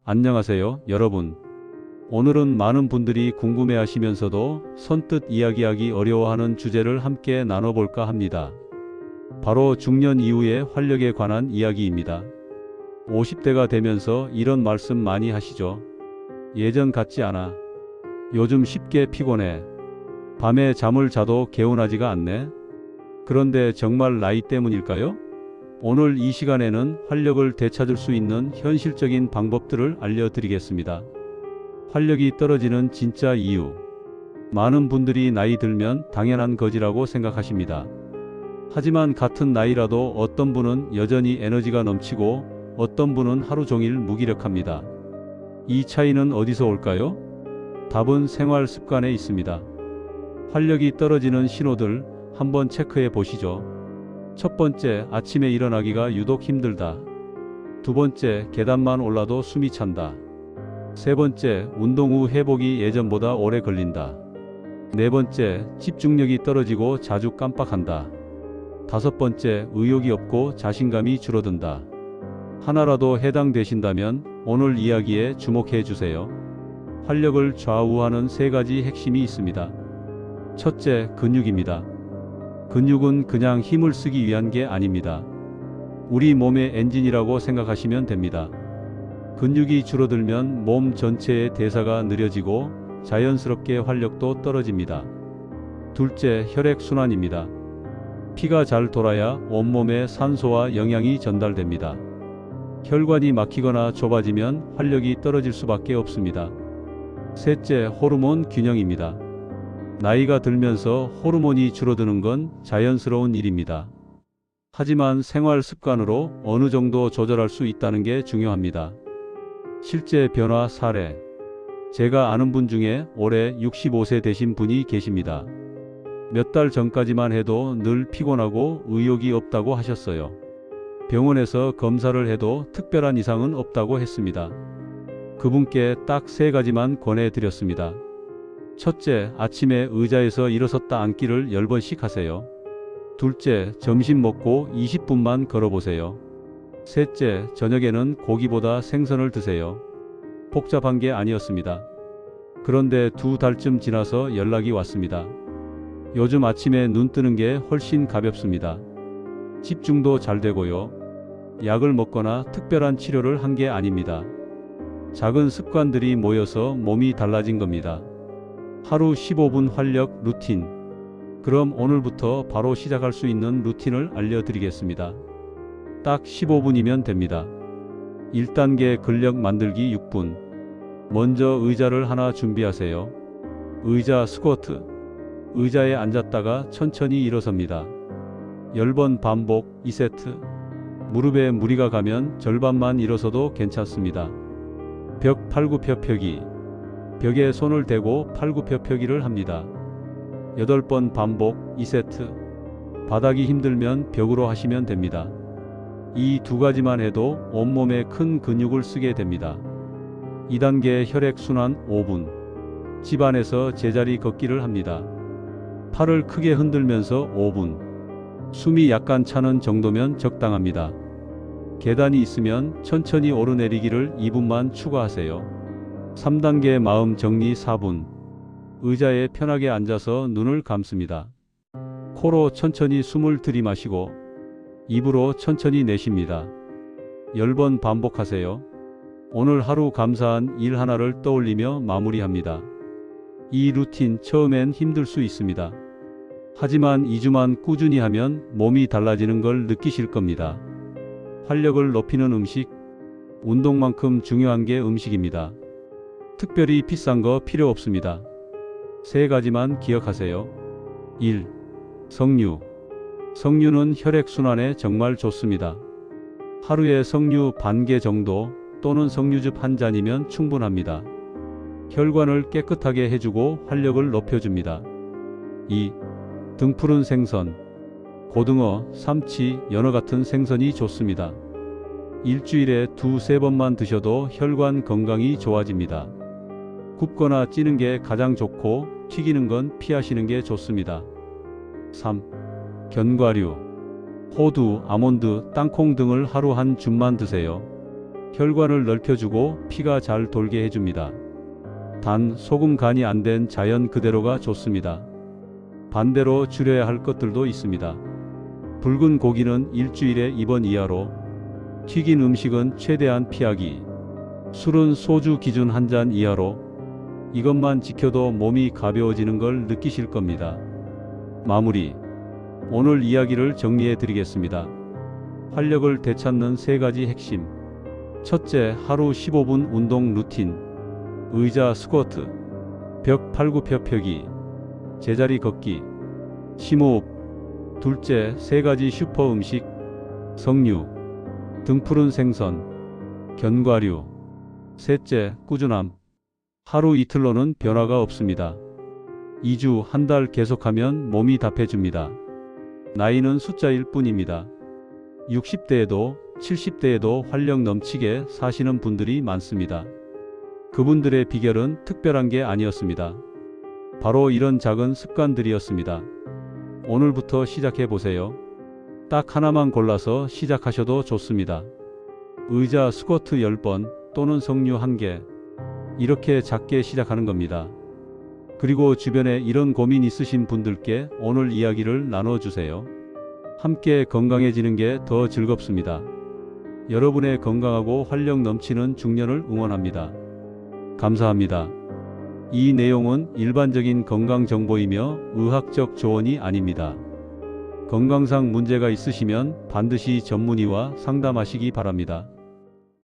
안녕하세요, 여러분. 오늘은 많은 분들이 궁금해하시면서도 선뜻 이야기하기 어려워하는 주제를 함께 나눠볼까 합니다. 바로 중년 이후의 활력에 관한 이야기입니다. 50대가 되면서 이런 말씀 많이 하시죠. 예전 같지 않아. 요즘 쉽게 피곤해. 밤에 잠을 자도 개운하지가 않네. 그런데 정말 나이 때문일까요? 오늘 이 시간에는 활력을 되찾을 수 있는 현실적인 방법들을 알려드리겠습니다. 활력이 떨어지는 진짜 이유. 많은 분들이 나이 들면 당연한 것이라고 생각하십니다. 하지만 같은 나이라도 어떤 분은 여전히 에너지가 넘치고 어떤 분은 하루 종일 무기력합니다. 이 차이는 어디서 올까요? 답은 생활 습관에 있습니다. 활력이 떨어지는 신호들 한번 체크해 보시죠. 첫 번째, 아침에 일어나기가 유독 힘들다. 두 번째, 계단만 올라도 숨이 찬다. 세 번째, 운동 후 회복이 예전보다 오래 걸린다. 네 번째, 집중력이 떨어지고 자주 깜빡한다. 다섯 번째, 의욕이 없고 자신감이 줄어든다. 하나라도 해당되신다면 오늘 이야기에 주목해 주세요. 활력을 좌우하는 세 가지 핵심이 있습니다. 첫째, 근육입니다. 근육은 그냥 힘을 쓰기 위한 게 아닙니다. 우리 몸의 엔진이라고 생각하시면 됩니다. 근육이 줄어들면 몸 전체의 대사가 느려지고 자연스럽게 활력도 떨어집니다. 둘째, 혈액순환입니다. 피가 잘 돌아야 온몸에 산소와 영양이 전달됩니다. 혈관이 막히거나 좁아지면 활력이 떨어질 수밖에 없습니다. 셋째, 호르몬 균형입니다. 나이가 들면서 호르몬이 줄어드는 건 자연스러운 일입니다. 하지만 생활 습관으로 어느 정도 조절할 수 있다는 게 중요합니다. 실제 변화 사례. 제가 아는 분 중에 올해 65세 되신 분이 계십니다. 몇 달 전까지만 해도 늘 피곤하고 의욕이 없다고 하셨어요. 병원에서 검사를 해도 특별한 이상은 없다고 했습니다. 그분께 딱 세 가지만 권해드렸습니다. 첫째, 아침에 의자에서 일어섰다 앉기를 10번씩 하세요. 둘째, 점심 먹고 20분만 걸어보세요. 셋째, 저녁에는 고기보다 생선을 드세요. 복잡한 게 아니었습니다. 그런데 2달쯤 지나서 연락이 왔습니다. 요즘 아침에 눈 뜨는 게 훨씬 가볍습니다. 집중도 잘 되고요. 약을 먹거나 특별한 치료를 한 게 아닙니다. 작은 습관들이 모여서 몸이 달라진 겁니다. 하루 15분 활력 루틴. 그럼 오늘부터 바로 시작할 수 있는 루틴을 알려드리겠습니다. 딱 15분이면 됩니다. 1단계 근력 만들기 6분. 먼저 의자를 하나 준비하세요. 의자 스쿼트. 의자에 앉았다가 천천히 일어섭니다. 10번 반복 2세트. 무릎에 무리가 가면 절반만 일어서도 괜찮습니다. 벽 팔굽혀 펴기. 벽에 손을 대고 팔굽혀 펴기를 합니다. 8번 반복 2세트. 바닥이 힘들면 벽으로 하시면 됩니다. 이 두 가지만 해도 온몸에 큰 근육을 쓰게 됩니다. 2단계 혈액순환 5분. 집 안에서 제자리 걷기를 합니다. 팔을 크게 흔들면서 5분. 숨이 약간 차는 정도면 적당합니다. 계단이 있으면 천천히 오르내리기를 2분만 추가하세요. 3단계 마음 정리 4분. 의자에 편하게 앉아서 눈을 감습니다. 코로 천천히 숨을 들이마시고 입으로 천천히 내쉽니다. 10번 반복하세요. 오늘 하루 감사한 일 하나를 떠올리며 마무리합니다. 이 루틴 처음엔 힘들 수 있습니다. 하지만 2주만 꾸준히 하면 몸이 달라지는 걸 느끼실 겁니다. 활력을 높이는 음식. 운동만큼 중요한 게 음식입니다. 특별히 비싼 거 필요 없습니다. 세 가지만 기억하세요. 1. 석류. 석류는 혈액순환에 정말 좋습니다. 하루에 석류 반 개 정도 또는 석류즙 한 잔이면 충분합니다. 혈관을 깨끗하게 해주고 활력을 높여줍니다. 2. 등푸른 생선. 고등어, 삼치, 연어 같은 생선이 좋습니다. 일주일에 2~3번만 드셔도 혈관 건강이 좋아집니다. 굽거나 찌는 게 가장 좋고 튀기는 건 피하시는 게 좋습니다. 3. 견과류. 호두, 아몬드, 땅콩 등을 하루 한 줌만 드세요. 혈관을 넓혀주고 피가 잘 돌게 해줍니다. 단 소금 간이 안 된 자연 그대로가 좋습니다. 반대로 줄여야 할 것들도 있습니다. 붉은 고기는 일주일에 2번 이하로, 튀긴 음식은 최대한 피하기, 술은 소주 기준 한 잔 이하로. 이것만 지켜도 몸이 가벼워지는 걸 느끼실 겁니다. 마무리. 오늘 이야기를 정리해 드리겠습니다. 활력을 되찾는 3가지 핵심. 첫째, 하루 15분 운동 루틴. 의자 스쿼트, 벽 팔굽혀펴기, 제자리 걷기, 심호흡. 둘째, 3가지 슈퍼 음식. 석류, 등푸른 생선, 견과류. 셋째, 꾸준함. 하루 이틀로는 변화가 없습니다. 2주, 한 달 계속하면 몸이 답해집니다. 나이는 숫자일 뿐입니다. 60대에도 70대에도 활력 넘치게 사시는 분들이 많습니다. 그분들의 비결은 특별한 게 아니었습니다. 바로 이런 작은 습관들이었습니다. 오늘부터 시작해 보세요. 딱 하나만 골라서 시작하셔도 좋습니다. 의자 스쿼트 10번 또는 석류 1개. 이렇게 작게 시작하는 겁니다. 그리고 주변에 이런 고민 있으신 분들께 오늘 이야기를 나눠주세요. 함께 건강해지는 게 더 즐겁습니다. 여러분의 건강하고 활력 넘치는 중년을 응원합니다. 감사합니다. 이 내용은 일반적인 건강 정보이며 의학적 조언이 아닙니다. 건강상 문제가 있으시면 반드시 전문의와 상담하시기 바랍니다.